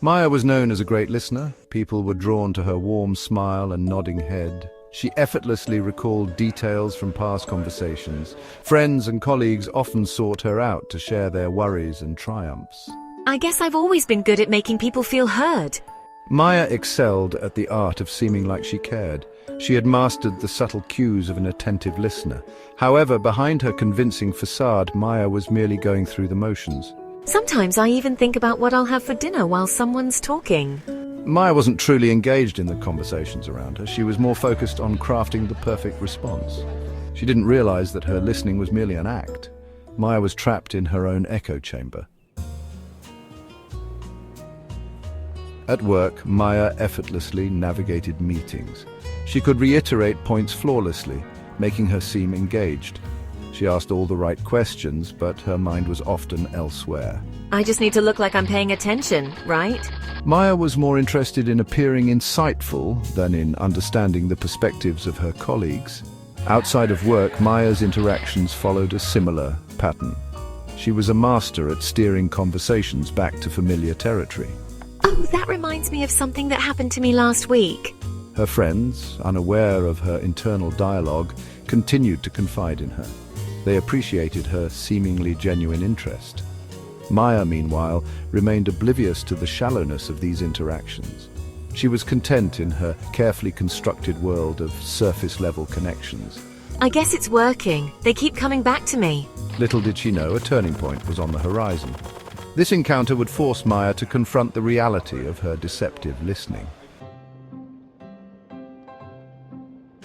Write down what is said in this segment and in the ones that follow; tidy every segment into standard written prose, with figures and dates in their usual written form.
Maya was known as a great listener. People were drawn to her warm smile and nodding head. She effortlessly recalled details from past conversations. Friends and colleagues often sought her out to share their worries and triumphs. I guess I've always been good at making people feel heard. Maya excelled at the art of seeming like she cared. She had mastered the subtle cues of an attentive listener. However, behind her convincing facade, Maya was merely going through the motions. Sometimes I even think about what I'll have for dinner while someone's talking. Maya wasn't truly engaged in the conversations around her. She was more focused on crafting the perfect response. She didn't realize that her listening was merely an act. Maya was trapped in her own echo chamber. At work, Maya effortlessly navigated meetings. She could reiterate points flawlessly, making her seem engaged. She asked all the right questions, but her mind was often elsewhere. I just need to look like I'm paying attention, right? Maya was more interested in appearing insightful than in understanding the perspectives of her colleagues. Outside of work, Maya's interactions followed a similar pattern. She was a master at steering conversations back to familiar territory. Oh, that reminds me of something that happened to me last week. Her friends, unaware of her internal dialogue, continued to confide in her. They appreciated her seemingly genuine interest. Maya, meanwhile, remained oblivious to the shallowness of these interactions. She was content in her carefully constructed world of surface-level connections. I guess it's working. They keep coming back to me. Little did she know a turning point was on the horizon. This encounter would force Maya to confront the reality of her deceptive listening.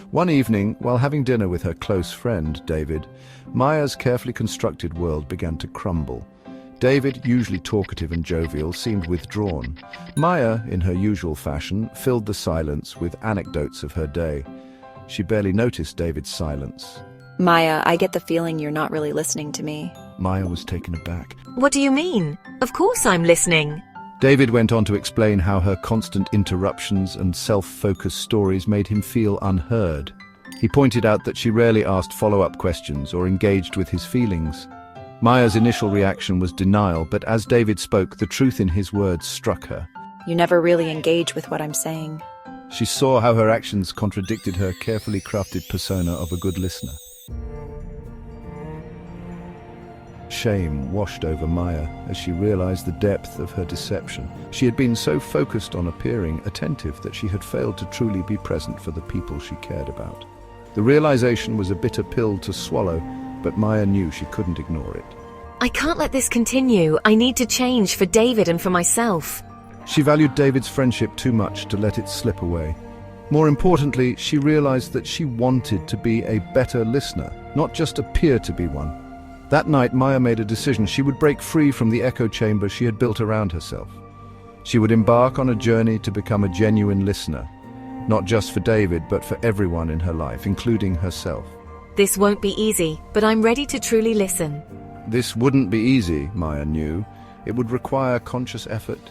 One evening, while having dinner with her close friend, David, Maya's carefully constructed world began to crumble. David, usually talkative and jovial, seemed withdrawn. Maya, in her usual fashion, filled the silence with anecdotes of her day. She barely noticed David's silence. Maya, I get the feeling you're not really listening to me. Maya was taken aback. What do you mean? Of course I'm listening. David went on to explain how her constant interruptions and self-focused stories made him feel unheard. He pointed out that she rarely asked follow-up questions or engaged with his feelings. Maya's initial reaction was denial, but as David spoke, the truth in his words struck her. You never really engage with what I'm saying. She saw how her actions contradicted her carefully crafted persona of a good listener. Shame washed over Maya as she realized the depth of her deception. She had been so focused on appearing attentive that she had failed to truly be present for the people she cared about. The realization was a bitter pill to swallow, but Maya knew she couldn't ignore it. I can't let this continue. I need to change for David and for myself. She valued David's friendship too much to let it slip away. More importantly, she realized that she wanted to be a better listener, not just appear to be one. That night, Maya made a decision. She would break free from the echo chamber she had built around herself. She would embark on a journey to become a genuine listener, not just for David, but for everyone in her life, including herself. This won't be easy, but I'm ready to truly listen. This wouldn't be easy, Maya knew. It would require conscious effort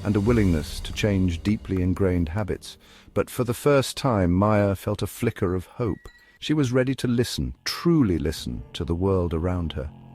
and a willingness to change deeply ingrained habits. But for the first time, Maya felt a flicker of hope. She was ready to listen, truly listen, to the world around her.